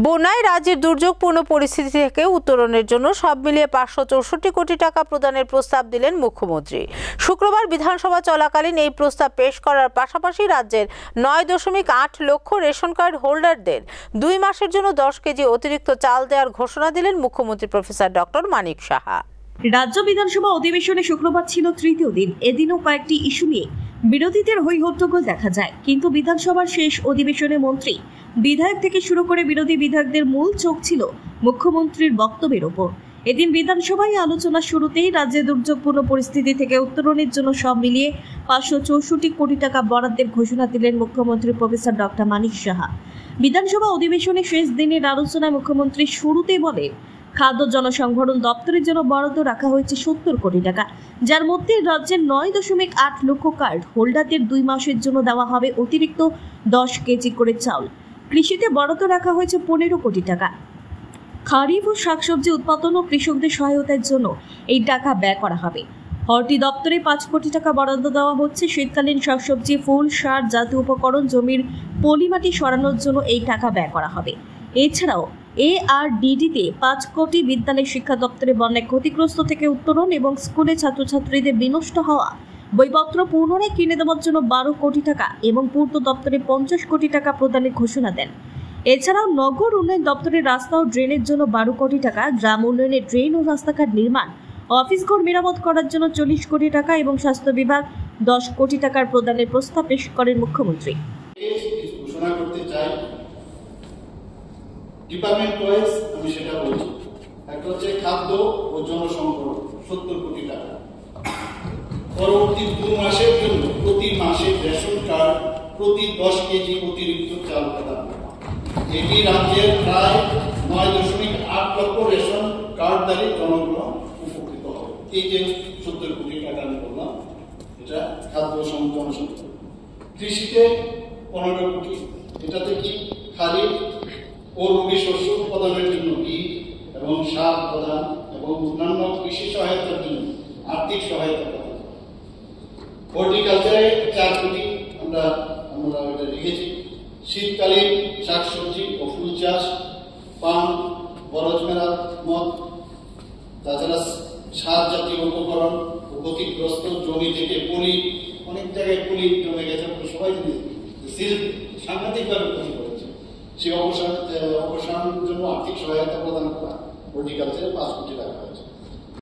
বন্যায় রাজ্যের দুর্যোগপূর্ণ পরিস্থিতি থেকে উত্তরণের জন্য সব মিলিয়ে 564 কোটি টাকা প্রদানের প্রস্তাব দিলেন মুখ্যমন্ত্রী। শুক্রবার বিধানসভা চলাকালীন এই প্রস্তাব পেশ করার পাশাপাশি রাজ্যের 9.8 লক্ষ রেশন কার্ড হোল্ডারদের 2 মাসের জন্য 10 কেজি অতিরিক্ত চাল দেওয়ার ঘোষণা দিলেন মুখ্যমন্ত্রী প্রফেসর ডক্টর মানিক সাহা। রাজ্য বিধানসভা অধিবেশনে শুক্রবার ছিল তৃতীয় দিন। এদিনও কয়েকটি ইস্যু নিয়ে বিরোধীদের হইহট্টগোল দেখা যায়, কিন্তু বিধানসভার শেষ অধিবেশনে মন্ত্রী, বিধায়ক থেকে শুরু করে বিরোধী বিধায়কদের মূল চোখ ছিল মুখ্যমন্ত্রীর বক্তব্যের ওপর। এদিন বিধানসভায় আলোচনা শুরুতেই রাজ্যে দুর্যোগপূর্ণ পরিস্থিতি থেকে উত্তরণের জন্য সব মিলিয়ে 564 কোটি টাকা বরাদ্দের ঘোষণা দিলেন মুখ্যমন্ত্রী প্রফেসর ডক্টর মানিক সাহা। বিধানসভা অধিবেশনের শেষ দিনের আলোচনায় মুখ্যমন্ত্রী শুরুতেই বলেন, খাদ্য জনসংভরণ দপ্তরের জন্য বরাদ্দ রাখা হয়েছে 70 কোটি টাকা, যার মধ্যে রাজ্যের 9.8 লক্ষ কার্ড হোল্ডারদের 2 মাসের জন্য দেওয়া হবে অতিরিক্ত 10 কেজি করে চাউল। কৃষিতে বরাদ্দ রাখা হয়েছে 15 কোটি টাকা। খারিফ ও শাকসবজি উৎপাদন ও কৃষকদের সহায়তার জন্য এই টাকা ব্যয় করা হবে। হর্টি দপ্তরে 5 কোটি টাকা বরাদ্দ দেওয়া হচ্ছে। শীতকালীন শাকসবজি, ফুল, সার, জাতীয় উপকরণ, জমির পলিমাটি সরানোর জন্য এই টাকা ব্যয় করা হবে। এছাড়াও ARDD-তে 5 কোটি, বিদ্যালয় শিক্ষা দপ্তরে বন্যায় ক্ষতিগ্রস্ত থেকে উত্তরণ এবং স্কুলে ছাত্রছাত্রীদের বিনষ্ট হওয়া বইপত্র পুনরায় কিনে দেওয়ার জন্য 12 কোটি টাকা এবং পূর্ত দপ্তরে 50 কোটি টাকা প্রদানের ঘোষণা দেন। এছাড়াও নগর উন্নয়ন দপ্তরের রাস্তা ও ড্রেনের জন্য 12 কোটি টাকা, গ্রাম উন্নয়নে ড্রেন ও রাস্তাঘাট নির্মাণ, অফিস ঘর মেরামত করার জন্য 40 কোটি টাকা এবং স্বাস্থ্য বিভাগ 10 কোটি টাকার প্রদানের প্রস্তাব পেশ করেন মুখ্যমন্ত্রী। ঘোষণা করতে চাই ডিপার্টমেন্ট ওয়াইজ, আমি সেটা বলছি। একটা হচ্ছে খাদ্য ও জনসংভরণ 70 কোটি টাকা, পরবর্তী 2 মাসের জন্য প্রতি মাসে রেশন কার্ড প্রতি 10 কেজি অতিরিক্ত চাল প্রদান। এটি রাজ্যের প্রায় 9.8 লক্ষ রেশন কার্ডধারী জনগণ উপকৃত হবে। এই যে 70 কোটি টাকা আমি বললাম, এটা খাদ্য জনসংভরণ। কৃষিতে 15 কোটি, এটাতে কি খারিফ ও রবি শস্য উৎপাদনের জন্য বীজ এবং সার প্রদান এবং অন্যান্য কৃষি সহায়তার জন্য আর্থিক সহায়তা প্রদান। হর্টিকালচারে 4 কোটি আমরা এটা লিখেছি। শীতকালীন শাকসবজি ও ফুল চাষ, পান, বরজ মেরামত, তাছাড়া সার জাতীয় উপকরণ ও ক্ষতিগ্রস্ত জমি থেকে পলি, অনেক জায়গায় পলি জমে গেছে, সবাই জানি সাংঘাতিকভাবে ক্ষতি করেছে। সেই অবসানের জন্য আর্থিক সহায়তা প্রদান করা হর্টিকালচারে 5 কোটি টাকা।